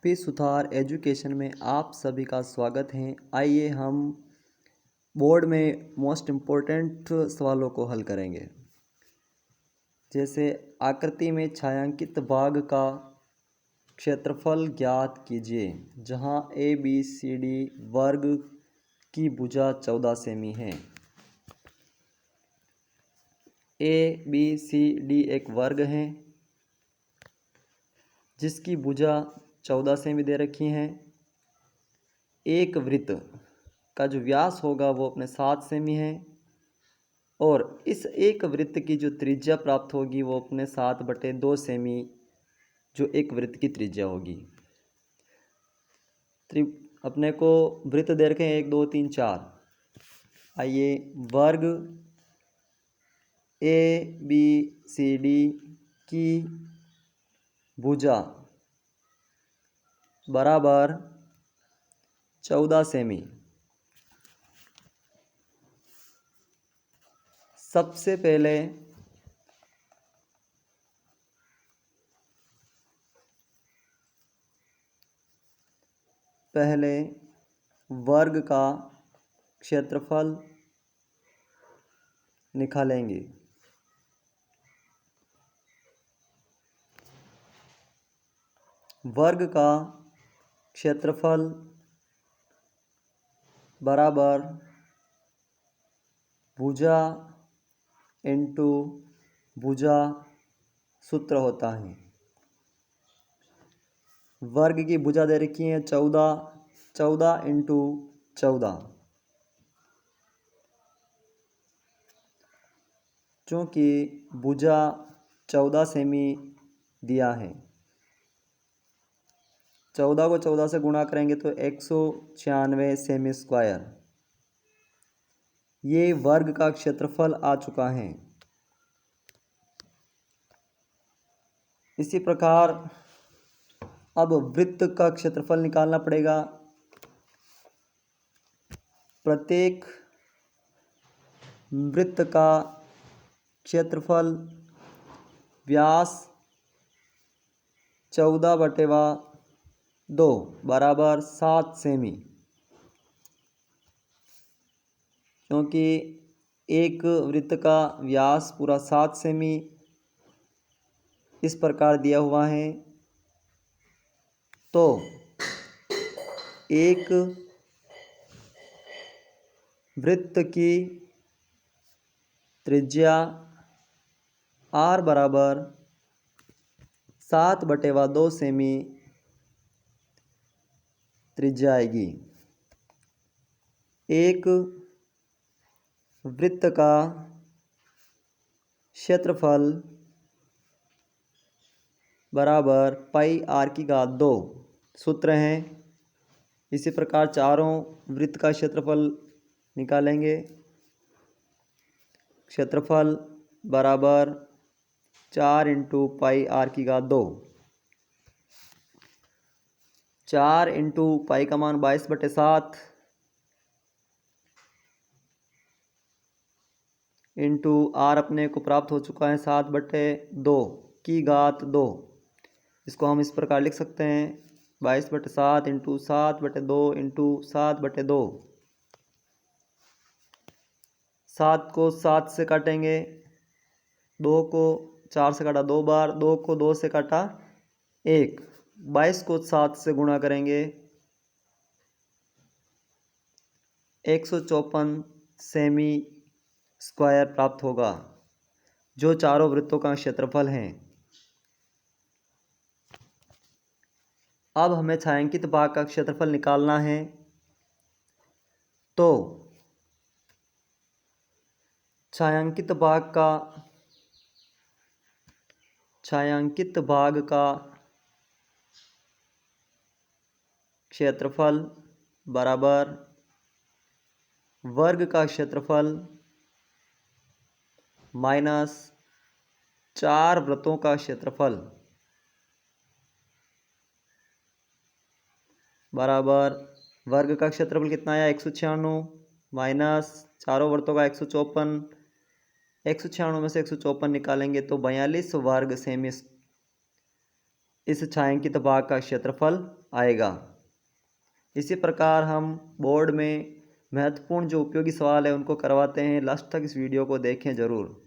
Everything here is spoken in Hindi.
पी सुथार एजुकेशन में आप सभी का स्वागत है। आइए हम बोर्ड में मोस्ट इम्पोर्टेंट सवालों को हल करेंगे। जैसे आकृति में छायांकित भाग का क्षेत्रफल ज्ञात कीजिए, जहां ए बी सी डी वर्ग की भुजा 14 सेमी है। ए बी सी डी एक वर्ग है जिसकी भुजा 14 सेमी दे रखी हैं। एक वृत्त का जो व्यास होगा वो अपने 7 सेमी है और इस एक वृत्त की जो त्रिज्या प्राप्त होगी वो अपने 7/2 सेमी जो एक वृत्त की त्रिज्या होगी। अपने को वृत्त दे रखे हैं 1 2 3 4। आइए वर्ग ए बी सी डी की भुजा बराबर 14 सेमी। सबसे पहले वर्ग का क्षेत्रफल निकालेंगे। वर्ग का क्षेत्रफल बराबर भुजा इंटू भुजा सूत्र होता है। वर्ग की भुजा दे रखी है 14, 14 इंटू 14। चूँकि भुजा 14 सेमी दिया है, 14 को 14 से गुणा करेंगे तो 196 सेमी स्क्वायर। ये वर्ग का क्षेत्रफल आ चुका है। इसी प्रकार अब वृत्त का क्षेत्रफल निकालना पड़ेगा। प्रत्येक वृत्त का क्षेत्रफल व्यास 14/2 बराबर 7 सेमी। क्योंकि एक वृत्त का व्यास पूरा 7 सेमी इस प्रकार दिया हुआ है, तो एक वृत्त की त्रिज्या r बराबर 7/2 सेमी त्रिज्या आएगी। एक वृत्त का क्षेत्रफल बराबर पाई r⁴ सूत्र हैं। इसी प्रकार चारों वृत्त का क्षेत्रफल निकालेंगे। क्षेत्रफल बराबर 4 into pi r⁴। 4 into pi का मान 22/7 इंटू r अपने को प्राप्त हो चुका है 7/2 की घात 2। इसको हम इस प्रकार लिख सकते हैं 22/7 इंटू 7/2 इंटू 7/2। 7 को 7 से काटेंगे, 2 को 4 से काटा 2 बार, 2 को 2 से काटा 1। 22 को 7 से गुणा करेंगे 154 सेमी स्क्वायर प्राप्त होगा, जो चारों वृत्तों का क्षेत्रफल है। अब हमें छायांकित भाग का क्षेत्रफल निकालना है, तो छायांकित भाग का क्षेत्रफल बराबर वर्ग का क्षेत्रफल माइनस 4 वृत्तों का क्षेत्रफल बराबर वर्ग का क्षेत्रफल कितना आया 196 माइनस चारों वृत्तों का 154। 196 में से 154 निकालेंगे तो 42 वर्ग सेमी इस छायांकित भाग का क्षेत्रफल आएगा। इसी प्रकार हम बोर्ड में महत्वपूर्ण जो उपयोगी सवाल है उनको करवाते हैं। लास्ट तक इस वीडियो को देखें ज़रूर।